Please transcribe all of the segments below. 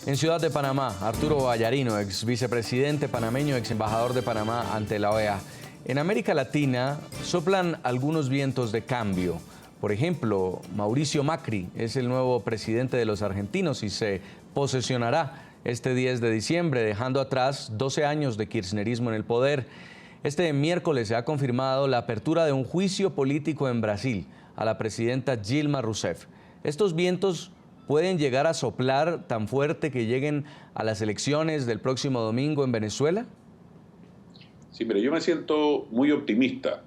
En Ciudad de Panamá, Arturo Vallarino, ex vicepresidente panameño, ex embajador de Panamá ante la OEA. En América Latina soplan algunos vientos de cambio. Por ejemplo, Mauricio Macri es el nuevo presidente de los argentinos y se posesionará este 10 de diciembre, dejando atrás 12 años de kirchnerismo en el poder. Este miércoles se ha confirmado la apertura de un juicio político en Brasil a la presidenta Dilma Rousseff. Estos vientos pueden llegar a soplar tan fuerte que lleguen a las elecciones del próximo domingo en Venezuela. Sí, pero yo me siento muy optimista,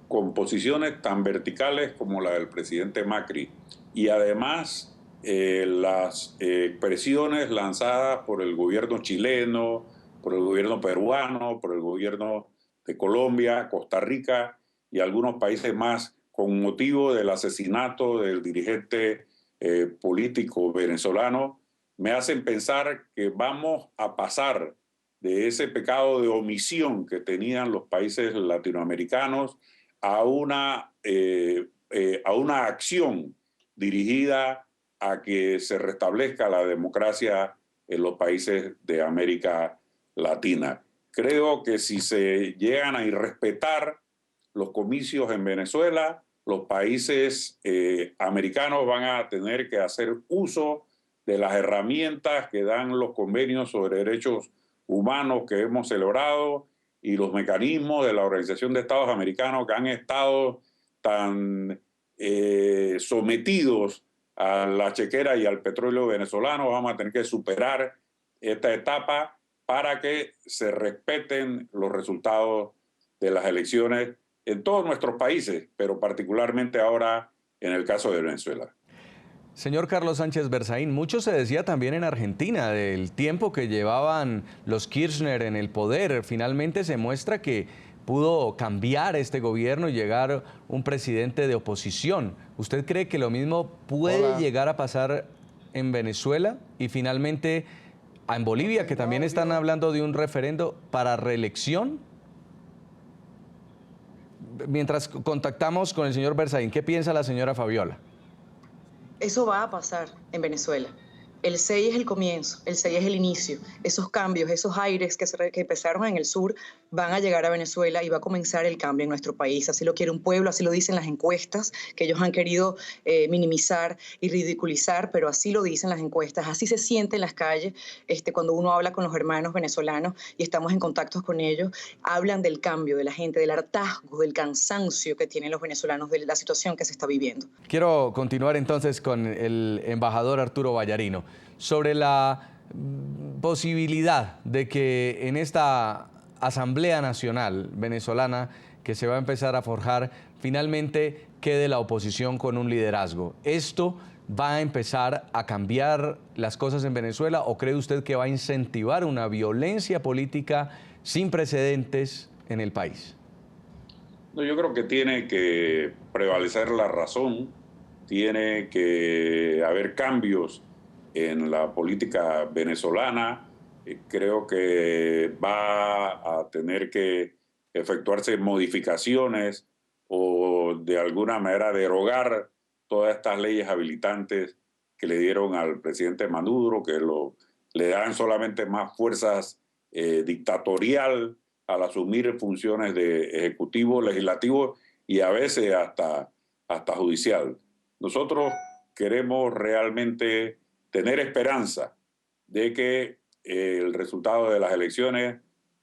con posiciones tan verticales como la del presidente Macri y además las presiones lanzadas por el gobierno chileno, por el gobierno peruano, por el gobierno de Colombia, Costa Rica y algunos países más con motivo del asesinato del dirigente político venezolano, me hacen pensar que vamos a pasar de ese pecado de omisión que tenían los países latinoamericanos a una acción dirigida a que se restablezca la democracia en los países de América Latina. Creo que si se llegan a irrespetar los comicios en Venezuela, los países americanos van a tener que hacer uso de las herramientas que dan los convenios sobre derechos humanos que hemos celebrado y los mecanismos de la Organización de Estados Americanos que han estado tan sometidos a la chequera y al petróleo venezolano. Vamos a tener que superar esta etapa para que se respeten los resultados de las elecciones en todos nuestros países, pero particularmente ahora en el caso de Venezuela. Señor Carlos Sánchez Berzaín, mucho se decía también en Argentina del tiempo que llevaban los Kirchner en el poder. Finalmente se muestra que pudo cambiar este gobierno y llegar un presidente de oposición. ¿Usted cree que lo mismo puede llegar a pasar en Venezuela y finalmente en Bolivia, que también están hablando de un referendo para reelección? Mientras contactamos con el señor Berzaín, ¿qué piensa la señora Fabiola? Eso va a pasar en Venezuela. El 6 es el comienzo, el 6 es el inicio. Esos cambios, esos aires que empezaron en el sur van a llegar a Venezuela y va a comenzar el cambio en nuestro país. Así lo quiere un pueblo, así lo dicen las encuestas, que ellos han querido minimizar y ridiculizar, pero así lo dicen las encuestas, así se siente en las calles. Cuando uno habla con los hermanos venezolanos y estamos en contacto con ellos, hablan del cambio de la gente, del hartazgo, del cansancio que tienen los venezolanos de la situación que se está viviendo. Quiero continuar entonces con el embajador Arturo Vallarino sobre la posibilidad de que en esta Asamblea Nacional venezolana que se va a empezar a forjar, finalmente quede la oposición con un liderazgo. ¿Esto va a empezar a cambiar las cosas en Venezuela o cree usted que va a incentivar una violencia política sin precedentes en el país? No, yo creo que tiene que prevalecer la razón, tiene que haber cambios en la política venezolana. Creo que va a tener que efectuarse modificaciones o de alguna manera derogar todas estas leyes habilitantes que le dieron al presidente Maduro, que le dan solamente más fuerzas dictatorial al asumir funciones de ejecutivo, legislativo y a veces hasta judicial. Nosotros queremos realmente tener esperanza de que el resultado de las elecciones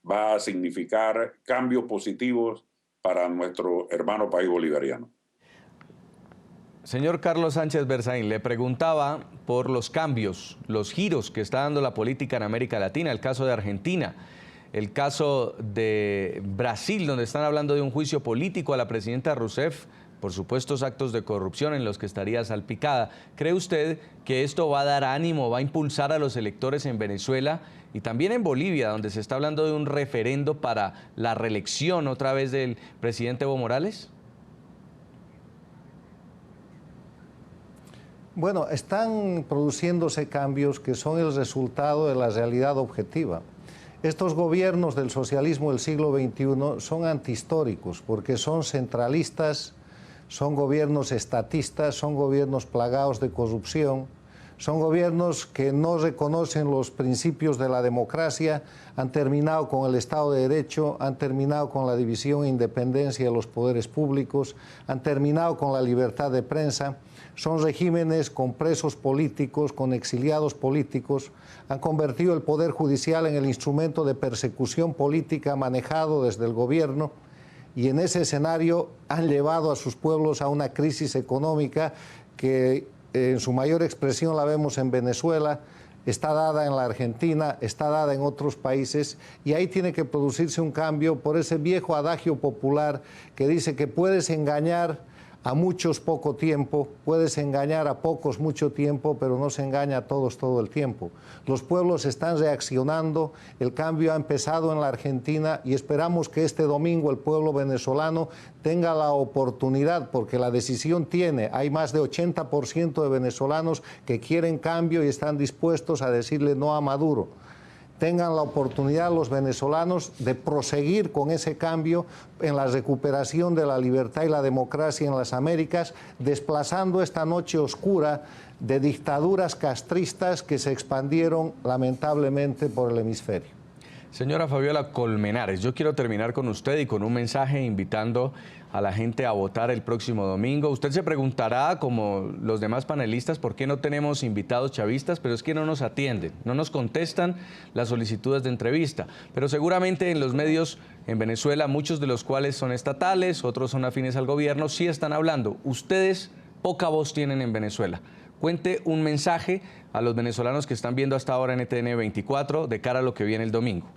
va a significar cambios positivos para nuestro hermano país bolivariano. Señor Carlos Sánchez Berzaín, le preguntaba por los cambios, los giros que está dando la política en América Latina, el caso de Argentina, el caso de Brasil, donde están hablando de un juicio político a la presidenta Rousseff por supuestos actos de corrupción en los que estaría salpicada. ¿Cree usted que esto va a dar ánimo, va a impulsar a los electores en Venezuela y también en Bolivia, donde se está hablando de un referendo para la reelección otra vez del presidente Evo Morales? Bueno, están produciéndose cambios que son el resultado de la realidad objetiva. Estos gobiernos del socialismo del siglo XXI son antihistóricos porque son centralistas, son gobiernos estatistas, son gobiernos plagados de corrupción, Son gobiernos que no reconocen los principios de la democracia, han terminado con el Estado de Derecho, han terminado con la división e independencia de los poderes públicos, han terminado con la libertad de prensa. Son regímenes con presos políticos, con exiliados políticos, han convertido el Poder Judicial en el instrumento de persecución política manejado desde el gobierno, y en ese escenario han llevado a sus pueblos a una crisis económica que en su mayor expresión la vemos en Venezuela, está dada en la Argentina, está dada en otros países, y ahí tiene que producirse un cambio por ese viejo adagio popular que dice que puedes engañar a muchos poco tiempo, puedes engañar a pocos mucho tiempo, pero no se engaña a todos todo el tiempo. Los pueblos están reaccionando, el cambio ha empezado en la Argentina y esperamos que este domingo el pueblo venezolano tenga la oportunidad, porque la decisión hay más de 80% de venezolanos que quieren cambio y están dispuestos a decirle no a Maduro. Tengan la oportunidad los venezolanos de proseguir con ese cambio en la recuperación de la libertad y la democracia en las Américas, desplazando esta noche oscura de dictaduras castristas que se expandieron lamentablemente por el hemisferio. Señora Fabiola Colmenares, yo quiero terminar con usted y con un mensaje invitando a la gente a votar el próximo domingo. Usted se preguntará, como los demás panelistas, por qué no tenemos invitados chavistas, pero es que no nos atienden, no nos contestan las solicitudes de entrevista. Pero seguramente en los medios en Venezuela, muchos de los cuales son estatales, otros son afines al gobierno, sí están hablando. Ustedes poca voz tienen en Venezuela. Cuente un mensaje a los venezolanos que están viendo hasta ahora NTN 24 de cara a lo que viene el domingo.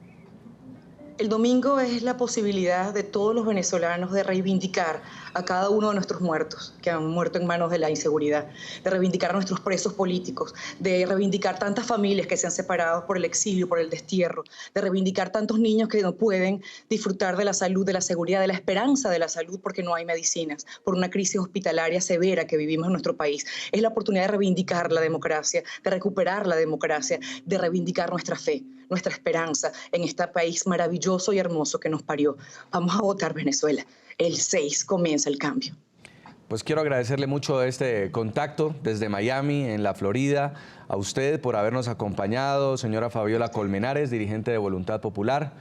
El domingo es la posibilidad de todos los venezolanos de reivindicar a cada uno de nuestros muertos que han muerto en manos de la inseguridad, de reivindicar a nuestros presos políticos, de reivindicar tantas familias que se han separado por el exilio, por el destierro, de reivindicar tantos niños que no pueden disfrutar de la salud, de la seguridad, de la esperanza de la salud porque no hay medicinas, por una crisis hospitalaria severa que vivimos en nuestro país. Es la oportunidad de reivindicar la democracia, de recuperar la democracia, de reivindicar nuestra fe, nuestra esperanza en este país maravilloso y hermoso que nos parió. Vamos a votar Venezuela. El 6 comienza el cambio. Pues quiero agradecerle mucho este contacto desde Miami, en la Florida, a usted por habernos acompañado, señora Fabiola Colmenares, dirigente de Voluntad Popular.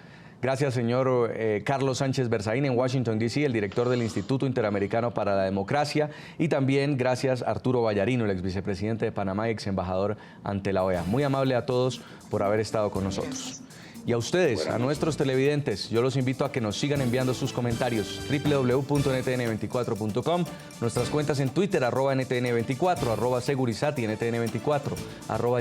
Gracias, señor Carlos Sánchez Berzaín en Washington, D.C., el director del Instituto Interamericano para la Democracia. Y también gracias a Arturo Vallarino, el ex vicepresidente de Panamá y ex embajador ante la OEA. Muy amable a todos por haber estado con nosotros. Y a ustedes, a nuestros televidentes, yo los invito a que nos sigan enviando sus comentarios. www.ntn24.com, nuestras cuentas en Twitter, @NTN24, @Segurizati NTN24,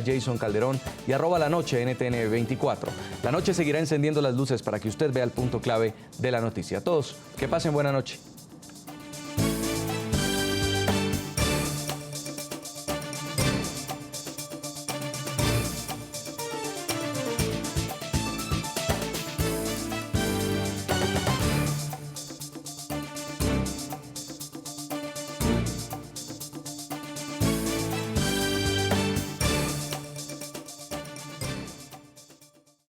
@Jason Calderón y @LaNoche NTN24. La noche seguirá encendiendo las luces para que usted vea el punto clave de la noticia. A todos, que pasen buena noche.